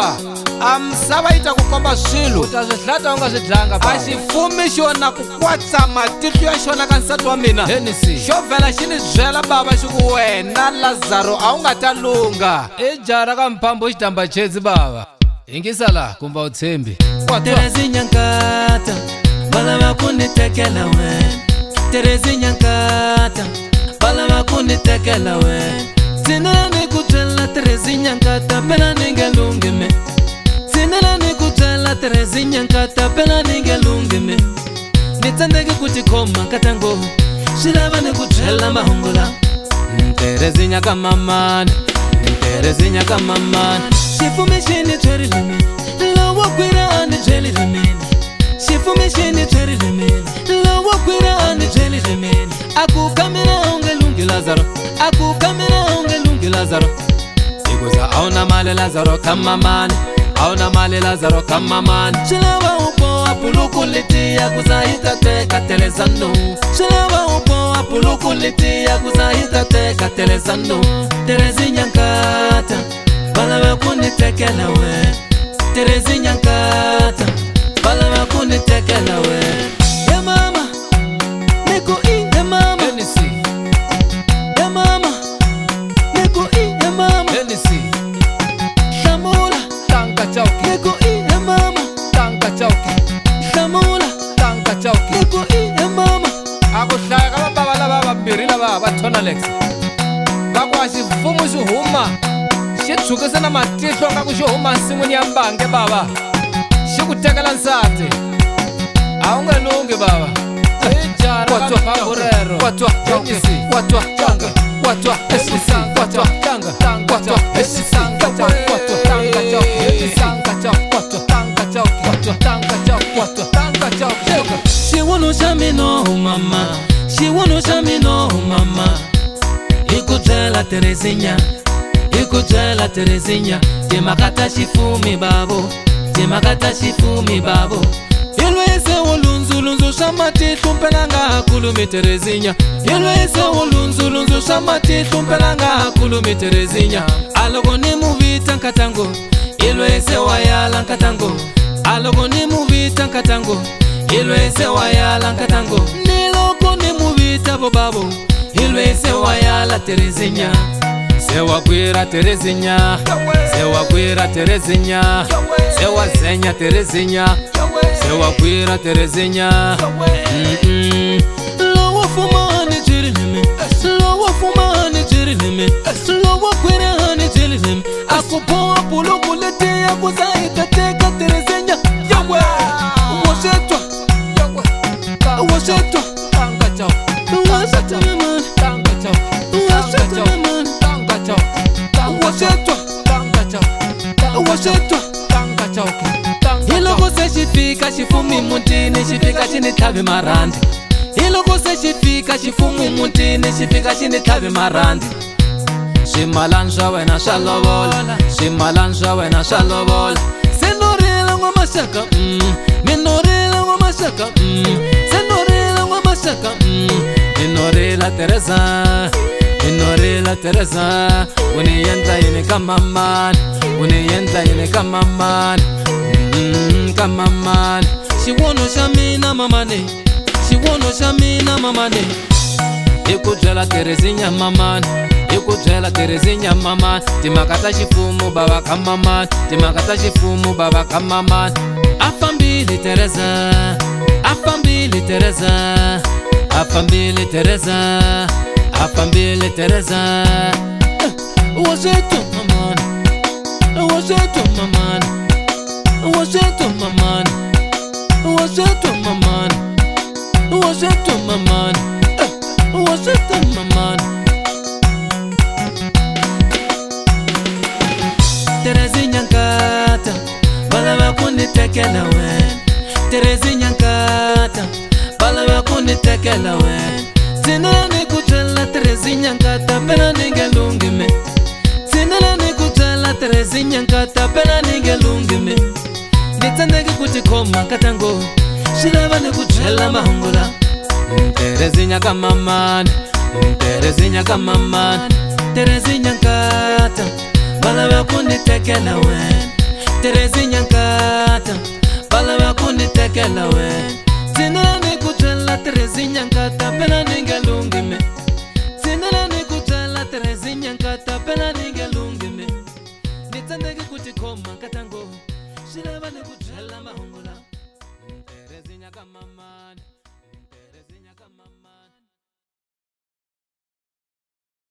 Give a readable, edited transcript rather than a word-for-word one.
baba amsava ita kukomba swilo uta swi hlata u nga swi dlanga baba a xifumi xona ku kwatsa matihlo ya xona ka nsati wa mina Hennessy xo vhela xi ni byela baba xi ku wena Lazaro a wu nga ta lunga i jara ka mphambo xitamba chezi baba yingisa la kumba u tshembi Terezi Nyankata balava kunitekela wena Terezi Nyankata balava kunitekela wena Tsinela ni kubyela Terezi Nyankata pela ningelungime Tsinela ni kubyela Terezi Nyankata pela ningelungime Nitsandeki kutikhoma katango Shilava ni kubyela mahungula Terezi Nyakamamani Terezi Nyakamamani Xifumi xini tshwerile mina Lowo kwira ani byelile mina Xifumi xini tshwerile mina Lowo kwira ani byelile mina Aku kamera unge lungi Lazaro Aku kamera unge lungi Lazaro Ikuza auna male Lazaro kamamani Auna male Lazaro kamamani Shilava upo apuluku liti ya kuzahita teka telezano Shilava upo apuluku liti ya kuzahita teka telezano Terezi Nyankata balava kunitekela wena Terezi Nyankata balava kunitekela wena Ya mama Neko ya mama Hennessy Ya mama Neko ya mama Hennessy Shamula tanka chauki Neko ya mama tanka chauki Shamula tanka chauki Neko ya mama a ku hlaya ka vabava lava vambirhi lava va Tonalex va ku a xifumu xi huma xi tshukisa na matihlo nga ku xi huma nsin'wini ya mbange baba xi ku tekela nsati a wu nge lungi baba i jara ka mphambo rero Hennessy watwa tanga watwa Hennessy watwa tanga watwa Hennessy tanga tanga chauki tanga chauki tanga chauki tanga chauki tanga chauki Xiwunu xa mina mama Xiwunu xa mina mama Ikubyela Terezinya Ikubyela Terezinya Timhaka ta xifumi bavo Timhaka ta xifumi bavo Ilwese ulunzulunzu swa matihlo mpela nga kulumi Terezinya Ilwese ulunzulunzu swa matihlo mpela nga kulumi Terezinya Aloko ni muvita nkatango Ilwese wayala nkatango Aloko ni muvita nkatango Ilwese wayala nkatango Niloko ni muvita bobabo Ilwese wayala Terezinya Sewa kwira Terezinya Sewa kwira Terezinya Sewa zenya Terezinya Sewa kwira Terezinya Lowo fumani jirilime Lowo fumani jirilime Lowo kwira hani jirilime Akupo apuluku leti ya kuzahita teka Terezinya Yawe Washetwa Washetwa tanga chauki Washetwa mamani tanga chauki Washetwa mamani tanga chauki Washetwa tanga chauki Washetwa tanga chauki Hiloko se xifika xifumi mutini xifika xini tlhavi marhandi Hiloko se xifika xifumi mutini xifika xini tlhavi marhandi Swimalani swa wena swa lovola Swimalani swa wena swa lovola Se norile n'wamaxaka Mi norile n'wamaxaka Se norile n'wamaxaka Mi norila Tereza Mi norila Tereza Uni yendla yini ka mamani Uni yendla yini ka mamani Kamamani Xivono xa mina mamani Xivono xa mina mamani Ikubyela Terezinya mamani Ikubyela Terezinya mamani Timhaka ta xifumu bava ka mamani Timhaka ta xifumu bava ka mamani Afambili Tereza Afambili Tereza Afambili Tereza Afambili Tereza Washetwa mamani Washetwa mamani Washetwa mamani Washetwa mamani Washetwa mamani Washetwa mamani Terezi Nyankata balava kunitekela wena Terezi Nyankata balava kunitekela wena Tsinela ni kubyela Terezi Nyankata pela ningelungime Tsinela ni kubyela Terezi Nyankata pela ningelungime Nitsandeki kutikhoma katango Shilava ni kubyela mahungula Terezi Nyakamamani Terezi Nyakamamani Terezi Nyankata balava kunitekela wena Terezi Nyankata balava kunitekela wena Tsinela nikutela Terezi Nyankata pela ningelungime Tsinela nikutela Terezi Nyankata pela ningelungime Nitsandeki kuti koma katango Shilava nikutela mahungula Terezi Nyankama